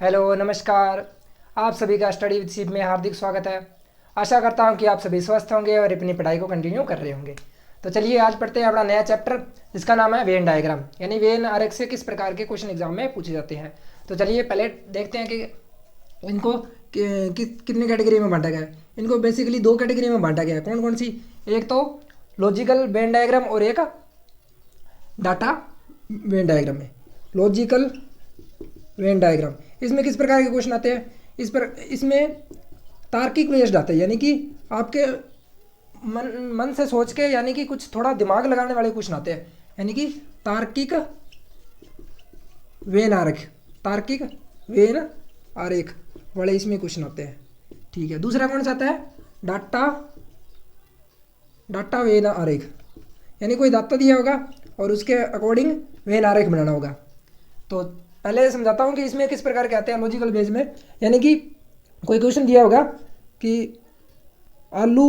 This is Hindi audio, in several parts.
हेलो नमस्कार। आप सभी का स्टडी विद सीप में हार्दिक स्वागत है। आशा करता हूं कि आप सभी स्वस्थ होंगे और अपनी पढ़ाई को कंटिन्यू कर रहे होंगे। तो चलिए आज पढ़ते हैं अपना नया चैप्टर, जिसका नाम है वेन डायग्राम, यानी वेन आरेख से किस प्रकार के क्वेश्चन एग्जाम में पूछे जाते हैं। तो चलिए पहले देखते हैं कि इनको कितनी कैटेगरी में बांटा गया है। इनको बेसिकली दो कैटेगरी में बांटा गया है। कौन कौन सी? एक तो लॉजिकल वेन डायग्राम और एक डाटा वेन डायग्राम में। लॉजिकल वेन डायग्राम, इसमें किस प्रकार के क्वेश्चन आते हैं? इसमें तार्किक बेस्ड आते हैं, यानी कि आपके मन से सोच के, यानी कि कुछ थोड़ा दिमाग लगाने वाले क्वेश्चन आते हैं, यानी कि तार्किक वेन आरेख, तार्किक वेन आरेख वाले इसमें क्वेश्चन आते हैं। ठीक है, दूसरा कौन सा आता है? डाटा वेन आरेख, यानी कोई डाटा दिया होगा और उसके अकॉर्डिंग वेन आरेख बनाना होगा। तो पहले समझाता हूँ कि इसमें किस प्रकार के आते हैं लॉजिकल बेस में। यानी कि कोई क्वेश्चन दिया होगा कि आलू,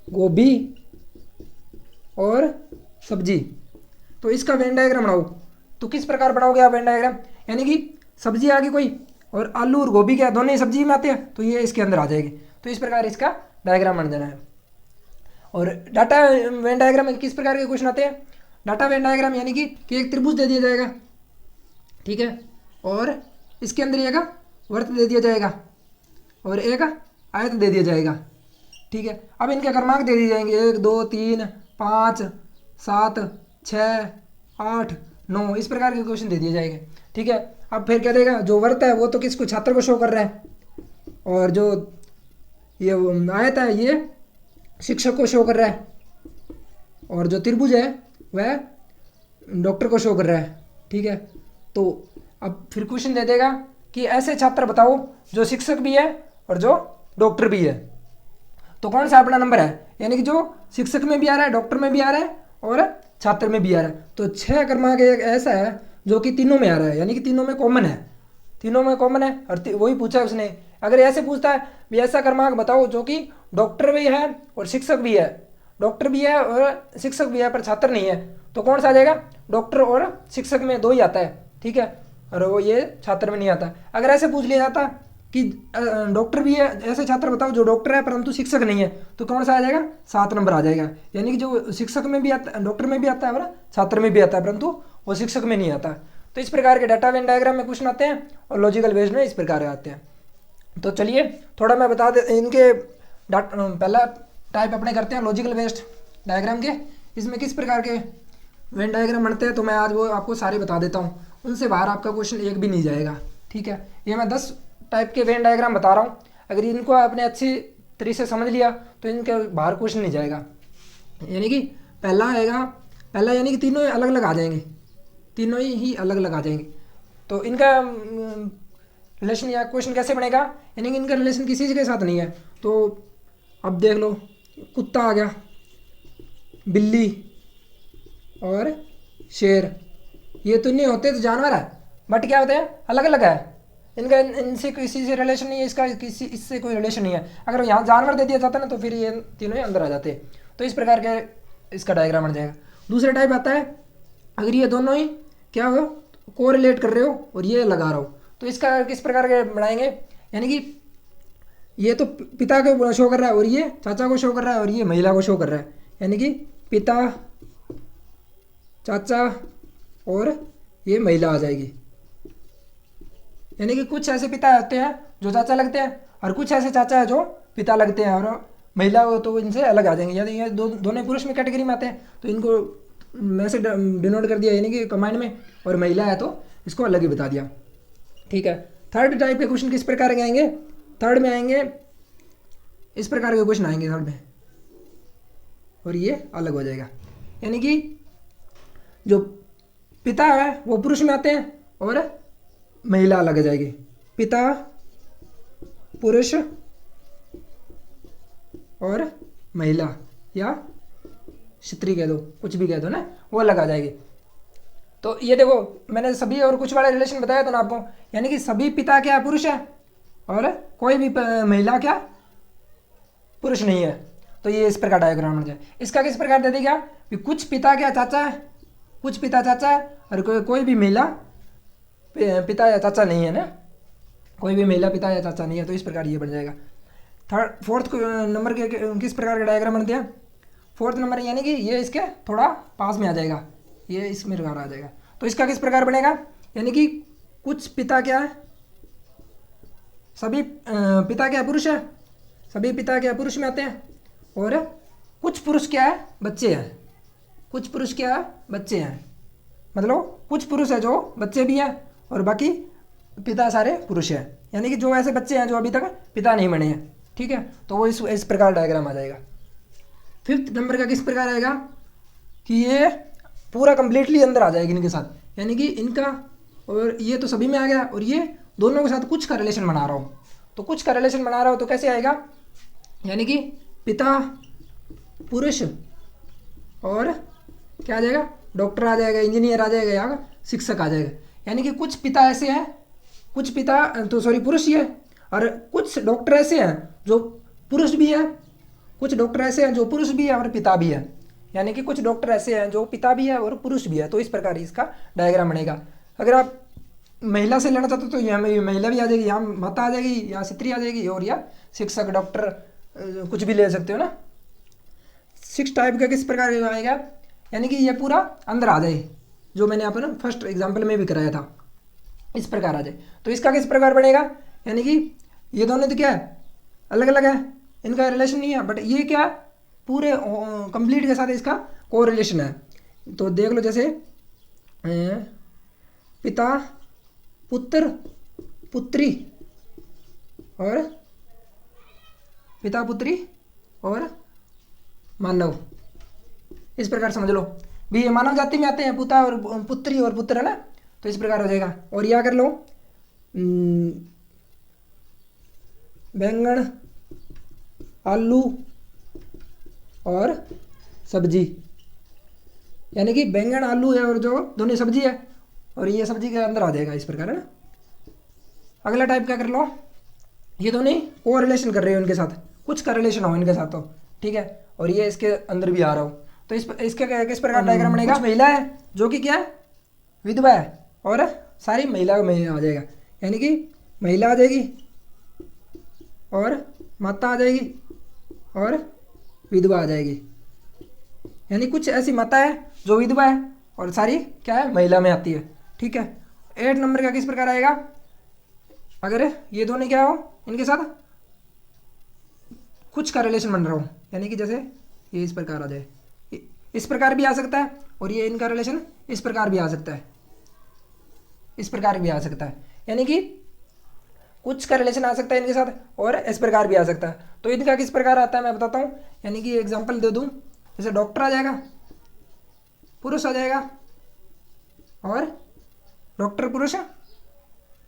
गोभी और सब्जी, तो इसका वेन डायग्राम बनाओ। तो किस प्रकार बनाओगे आप वेन डायग्राम? यानी कि सब्जी आ गई कोई और आलू और गोभी क्या दोनों ही सब्जी में आते हैं, तो ये इसके अंदर आ जाएगी। तो इस प्रकार इसका डायग्राम बन जाना है। और डाटा वेन डायग्राम में किस प्रकार के क्वेश्चन आते हैं? डाटा वेन डायग्राम यानी कि एक त्रिभुज दे दिया जाएगा, ठीक है, और इसके अंदर एक वर्त दे दिया जाएगा और एक आयत दे दिया जाएगा। ठीक है, अब इनके क्रमांक दे दिए जाएंगे 1 2 3 5 7 6 8 9, इस प्रकार के क्वेश्चन दे दिए जाएंगे। ठीक है, अब फिर क्या देगा? जो वर्त है वो तो किसको? छात्र को शो कर रहा है, और जो ये आयत है ये शिक्षक को शो कर रहा है, और जो त्रिभुज है वह डॉक्टर को शो कर रहा है। ठीक है, तो अब फिर क्वेश्चन दे देगा कि ऐसे छात्र बताओ जो शिक्षक भी है और जो डॉक्टर भी है। तो कौन सा अपना नंबर है? यानी कि जो शिक्षक में भी आ रहा है, डॉक्टर में भी आ रहा है और छात्र में भी आ रहा है। तो 6 क्रमांक एक ऐसा है जो कि तीनों में आ रहा है, यानी कि तीनों में कॉमन है, तीनों में कॉमन है। और वही पूछा है उसने। अगर ऐसे पूछता है भी ऐसा क्रमांक बताओ जो कि डॉक्टर भी है और शिक्षक भी है, डॉक्टर भी है और शिक्षक भी है पर छात्र नहीं है, तो कौन सा आ जाएगा? डॉक्टर और शिक्षक में दो ही आता है। ठीक है, और वो ये छात्र में नहीं आता। अगर ऐसे पूछ लिया जाता कि डॉक्टर भी है, ऐसे छात्र बताओ जो डॉक्टर है परंतु शिक्षक नहीं है, तो कौन सा आ जाएगा? 7 नंबर आ जाएगा। यानी कि जो शिक्षक में भी आता, डॉक्टर में भी आता है और छात्र में भी आता है, परंतु वो शिक्षक में नहीं आता। तो इस प्रकार के डाटा वेन डायग्राम में क्वेश्चन आते हैं और लॉजिकल बेस्ड में इस प्रकार के आते हैं। तो चलिए थोड़ा मैं बता दे इनके पहला टाइप अपने करते हैं लॉजिकल बेस्ड डायग्राम के। इसमें किस प्रकार के वेन डायग्राम बनते हैं तो मैं आज वो आपको सारे बता देता हूँ, उनसे बाहर आपका क्वेश्चन एक भी नहीं जाएगा। ठीक है, ये मैं 10 टाइप के वेन डायग्राम बता रहा हूँ। अगर इनको आपने अच्छी तरीके से समझ लिया तो इनके बाहर क्वेश्चन नहीं जाएगा। यानी कि पहला आएगा, पहला यानी कि तीनों अलग अलग आ जाएंगे, तीनों ही अलग अलग आ जाएंगे। तो इनका रिलेशन या क्वेश्चन कैसे बनेगा? यानी कि इनका रिलेशन किसी के साथ नहीं है। तो अब देख लो, कुत्ता आ गया, बिल्ली और शेर, ये तो नहीं होते तो जानवर है, बट क्या होते हैं? अलग अलग है। इनका इनसे किसी से रिलेशन नहीं है, इसका किसी इससे कोई रिलेशन नहीं है। अगर यहाँ जानवर दे दिया जाता ना तो फिर ये तीनों ही अंदर आ जाते। तो इस प्रकार के इसका डायग्राम बन जाएगा। दूसरा टाइप आता है अगर ये दोनों ही क्या हो, कोरिलेट कर रहे हो और ये लगा रहा हो, तो इसका किस प्रकार के बनाएंगे? यानी कि ये तो पिता को शो कर रहा है और ये चाचा को शो कर रहा है और ये महिला को शो कर रहा है, यानी कि पिता, चाचा और ये महिला आ जाएगी। यानी कि कुछ ऐसे पिता होते हैं जो चाचा लगते हैं और कुछ ऐसे चाचा है जो पिता लगते हैं, और महिला हो तो इनसे अलग आ जाएंगे। यानी ये दोनों पुरुष में कैटेगरी में आते हैं तो इनको मैं से डिनोट कर दिया, यानी कि कमांड में, और महिला है तो इसको अलग ही बता दिया। ठीक है, थर्ड टाइप के क्वेश्चन किस प्रकार के आएंगे? थर्ड में आएंगे इस प्रकार के क्वेश्चन आएंगे थर्ड में, और ये अलग हो जाएगा। यानी कि जो पिता है वो पुरुष में आते हैं और महिला अलग आ जाएगी। पिता, पुरुष और महिला, या स्त्री कह दो, कुछ भी कह दो ना, वो अलग आ जाएगी। तो ये देखो मैंने सभी और कुछ वाला रिलेशन बताया था ना आपको, यानी कि सभी पिता क्या पुरुष है और कोई भी महिला क्या पुरुष नहीं है। तो ये इस प्रकार डायग्राम बन जाए। इसका किस प्रकार दे देगा कि कुछ पिता क्या चाचा है, कुछ पिता चाचा है और कोई भी महिला पिता या चाचा नहीं है ना, कोई भी महिला पिता या चाचा नहीं है, तो इस प्रकार ये बन जाएगा। फोर्थ नंबर के किस प्रकार का डायग्राम बनते हैं? फोर्थ नंबर यानी कि ये इसके थोड़ा पास में आ जाएगा, ये इसमें प्रकार आ जाएगा। तो इसका किस प्रकार बनेगा? यानी कि कुछ पिता क्या है, सभी पिता क्या पुरुष है, सभी पिता क्या पुरुष में आते हैं, और कुछ पुरुष क्या है, बच्चे हैं। कुछ पुरुष क्या है, बच्चे हैं, मतलब कुछ पुरुष है जो बच्चे भी हैं और बाकी पिता सारे पुरुष हैं, यानी कि जो ऐसे बच्चे हैं जो अभी तक पिता नहीं बने हैं। ठीक है, तो वो इस प्रकार डायग्राम आ जाएगा। फिफ्थ नंबर का किस प्रकार आएगा कि ये पूरा कंप्लीटली अंदर आ जाएगी इनके साथ, यानी कि इनका और ये तो सभी में आ गया, और ये दोनों के साथ कुछ का रिलेशन बना रहा हूँ। तो कुछ का रिलेशन बना रहा हूँ तो कैसे आएगा? यानी कि पिता पुरुष और क्या आ जाएगा, डॉक्टर आ जाएगा, इंजीनियर आ जाएगा या शिक्षक आ जाएगा। यानी कि कुछ पिता ऐसे हैं, कुछ पिता तो सॉरी पुरुष ही है, और कुछ डॉक्टर ऐसे हैं जो पुरुष भी है, कुछ डॉक्टर ऐसे हैं जो पुरुष भी है और पिता भी है। यानी कि कुछ डॉक्टर ऐसे हैं जो पिता भी है और पुरुष भी है। तो इस प्रकार इसका डायग्राम बनेगा। अगर आप महिला से लेना चाहते हो तो यहाँ महिला भी आ जाएगी, यहाँ माता आ जाएगी, यहाँ स्त्री आ जाएगी, और या शिक्षक डॉक्टर कुछ भी ले सकते हो ना। 6 टाइप का किस प्रकार आएगा? यानी कि ये पूरा अंदर आ जाए, जो मैंने आपको ना फर्स्ट एग्जाम्पल में भी कराया था, इस प्रकार आ जाए। तो इसका किस प्रकार बनेगा? यानी कि ये दोनों तो क्या है, अलग अलग है, इनका रिलेशन नहीं है, बट ये क्या पूरे कंप्लीट के साथ इसका को रिलेशन है। तो देख लो, जैसे पिता पुत्र पुत्री और पिता पुत्री और मानव, इस प्रकार समझ लो। भी ये मानव जाति में आते हैं, पिता और पुत्री और पुत्र है ना, तो इस प्रकार हो जाएगा। और यह कर लो बैंगन आलू और सब्जी, यानी कि बैंगन आलू है और जो दोनों सब्जी है, और ये सब्जी के अंदर आ जाएगा, इस प्रकार है ना। अगला टाइप क्या कर लो, ये दोनों को रिलेशन कर रहे हो इनके साथ, कुछ का रिलेशन हो इनके साथ, तो ठीक है, और ये इसके अंदर भी आ रहा हो। तो इसके किस प्रकार डायग्राम बनेगा? कुछ महिला है जो कि क्या है, विधवा है, और सारी महिला में आ जाएगा, यानी कि महिला आ जाएगी और माता आ जाएगी और विधवा आ जाएगी। यानी कुछ ऐसी माता है जो विधवा है और सारी क्या है, महिला में आती है। ठीक है। 8 नंबर का किस प्रकार आएगा? अगर ये दोनों क्या हो, इनके साथ कुछ का रिलेशन बन रहा हो, यानी कि जैसे ये इस प्रकार आ जाए, इस प्रकार भी आ सकता है, और ये इनका रिलेशन इस प्रकार भी आ सकता है, इस प्रकार भी आ सकता है, यानी कि कुछ का रिलेशन आ सकता है इनके साथ और इस प्रकार भी आ सकता है। तो इनका किस प्रकार आता है मैं बताता हूँ, यानी कि एग्जांपल दे दूँ, जैसे डॉक्टर आ जाएगा, पुरुष आ जाएगा, और डॉक्टर पुरुष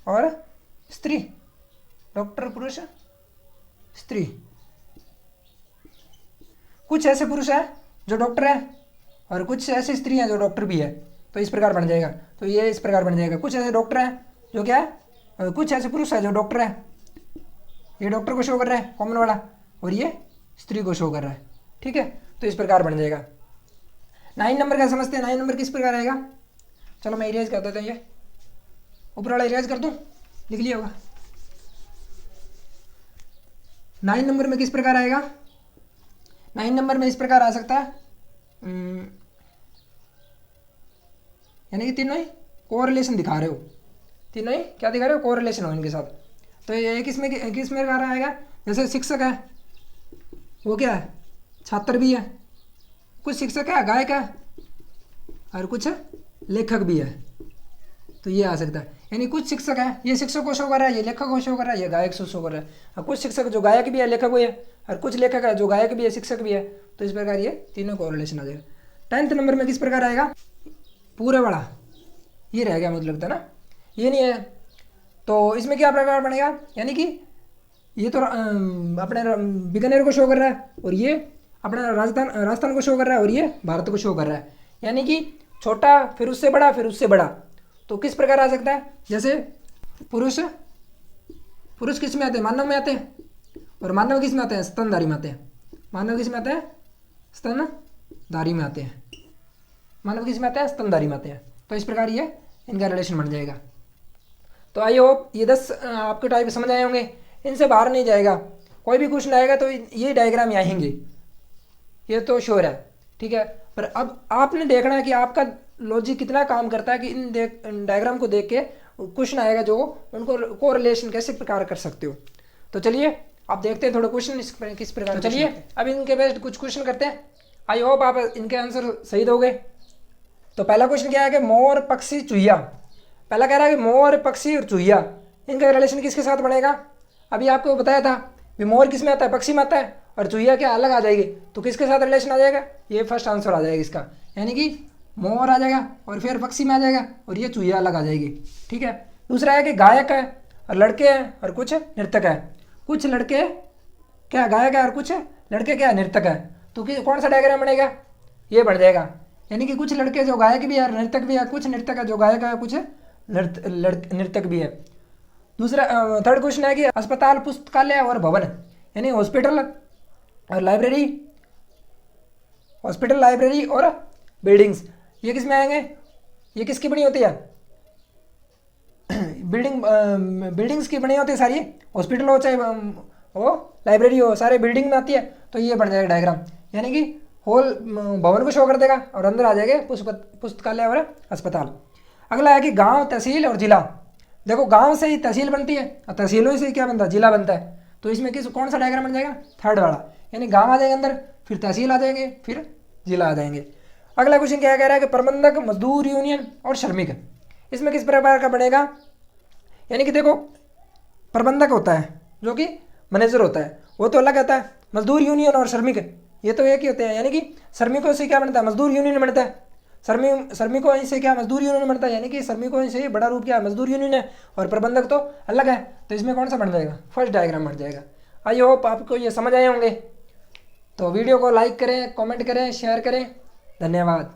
और स्त्री, डॉक्टर पुरुष स्त्री। कुछ ऐसे पुरुष है जो डॉक्टर है और कुछ ऐसी स्त्री हैं जो डॉक्टर भी है, तो इस प्रकार बन जाएगा। तो ये इस प्रकार बन जाएगा, कुछ ऐसे डॉक्टर हैं जो क्या है, कुछ ऐसे पुरुष है जो डॉक्टर है, ये डॉक्टर को शो कर रहा है कॉमन वाला, और ये स्त्री को शो कर रहा है। ठीक है, तो इस प्रकार बन जाएगा। 9 नंबर का समझते हैं। 9 नंबर किस प्रकार आएगा? चलो मैं इरेज कर देता हूँ, ये ऊपर वाला इरेज कर दूँ, लिख लिया होगा। 9 नंबर में किस प्रकार आएगा? 9 नंबर में इस प्रकार आ सकता है, यानी कि तीनों ही कोरिलेशन दिखा रहे हो, तीनों ही क्या दिखा रहे हो, कोरिलेशन हो इनके साथ। तो ये किस में आ रहा आएगा? जैसे शिक्षक है, वो क्या है, छात्र भी है, कुछ शिक्षक है गायक है, और कुछ लेखक भी है, तो ये आ सकता है। यानी कुछ शिक्षक है, ये शिक्षक को शो कर रहा है, ये लेखक को शो कर रहा है, ये गायक को शो कर रहा है, और कुछ शिक्षक जो गायक भी है लेखक भी है, और कुछ लेखक है जो गायक भी है शिक्षक भी है। तो इस प्रकार ये तीनों कोरिलेशन आ जाएगा। 10th नंबर में किस प्रकार आएगा? पूरे वाला ये रह गया, मुझे लगता है ना, ये नहीं है। तो इसमें क्या प्रकार बनेगा? यानी कि ये तो अपने बीकानेर को शो कर रहा है, और ये अपना राजस्थान को शो कर रहा है, और ये भारत को शो कर रहा है। यानी कि छोटा, फिर उससे बड़ा, फिर उससे बड़ा। तो किस प्रकार आ सकता है? जैसे पुरुष किस में आते हैं? मानव में आते हैं। और मानव किस में आते हैं? स्तनधारी में आते हैं। मानव किस में आते हैं? स्तनधारी में आते हैं। मानव किस में आते हैं? स्तनधारी में आते हैं। तो इस प्रकार ये इनका रिलेशन बन जाएगा। तो आई होप ये 10 आपके टाइप समझ आए होंगे, इनसे बाहर नहीं जाएगा। कोई भी क्वेश्चन आएगा तो ये डायग्राम ही आएंगे, ये तो श्योर है, ठीक है। पर अब आपने देखना है कि आपका लॉजिक कितना काम करता है कि इन डायग्राम को देख के क्वेश्चन आएगा जो उनको कोरिलेशन कैसे प्रकार कर सकते हो। तो चलिए आप देखते हैं थोड़े क्वेश्चन किस प्रकार। तो चलिए अब इनके बेस्ड कुछ क्वेश्चन करते हैं, आई होप आप इनके आंसर सही दोगे। तो पहला क्वेश्चन क्या है कि मोर पक्षी चूहिया, पहला कह रहा है कि मोर पक्षी और चूहिया, इनका रिलेशन किसके साथ बनेगा। अभी आपको बताया था कि मोर किस में आता है, पक्षी में आता है, और चूहिया क्या अलग आ जाएगी, तो किसके साथ रिलेशन आ जाएगा, ये फर्स्ट आंसर आ जाएगा इसका, यानी कि मोर आ जाएगा और फिर पक्षी में आ जाएगा और ये चूहिया अलग आ जाएगी, ठीक है। दूसरा है कि गायक है और लड़के हैं और कुछ नृतक है, कुछ लड़के क्या गायक है और कुछ लड़के क्या नृतक है, तो कौन सा डायग्राम बनेगा, ये बन जाएगा, यानी कि कुछ लड़के जो गायक भी है और नृतक भी है, कुछ नृतक है जो गायक है, कुछ नृतक भी है। दूसरा थर्ड क्वेश्चन है कि अस्पताल, पुस्तकालय और भवन, यानी हॉस्पिटल और लाइब्रेरी, हॉस्पिटल, लाइब्रेरी और बिल्डिंग्स, ये किस में आएंगे, ये किसकी बनी होती है, बिल्डिंग्स की बनी होती है सारी, हॉस्पिटल हो चाहे वो लाइब्रेरी हो, सारे बिल्डिंग में आती है, तो ये बन जाएगा डायग्राम, यानी कि होल भवन को शो कर देगा और अंदर आ जाएगा पुस्तकालय और अस्पताल। अगला है कि गांव, तहसील और जिला, देखो गांव से ही तहसील बनती है और तहसीलों से ही क्या बनता है, जिला बनता है, तो इसमें कौन सा डायग्राम बन जाएगा, थर्ड वाला, यानी गांव आ जाएगा अंदर, फिर तहसील आ जाएंगे, फिर जिला आ जाएंगे। अगला क्वेश्चन क्या कह रहा है कि प्रबंधक, मजदूर यूनियन और श्रमिक, इसमें किस प्रकार का बनेगा, यानी कि देखो प्रबंधक होता है जो कि मैनेजर होता है, वो तो अलग आता है, मजदूर यूनियन और श्रमिक ये तो एक ही होते हैं, यानी कि श्रमिकों से क्या बनता है, मजदूर यूनियन बनता है, श्रमिकों से क्या मजदूर यूनियन बनता है, यानी कि श्रमिकों से बड़ा रूप क्या है, मजदूर यूनियन है, और प्रबंधक तो अलग है, तो इसमें कौन सा बन जाएगा, फर्स्ट डायग्राम बन जाएगा। आई होप आपको ये समझ आए होंगे, तो वीडियो को लाइक करें, कमेंट करें, शेयर करें, धन्यवाद।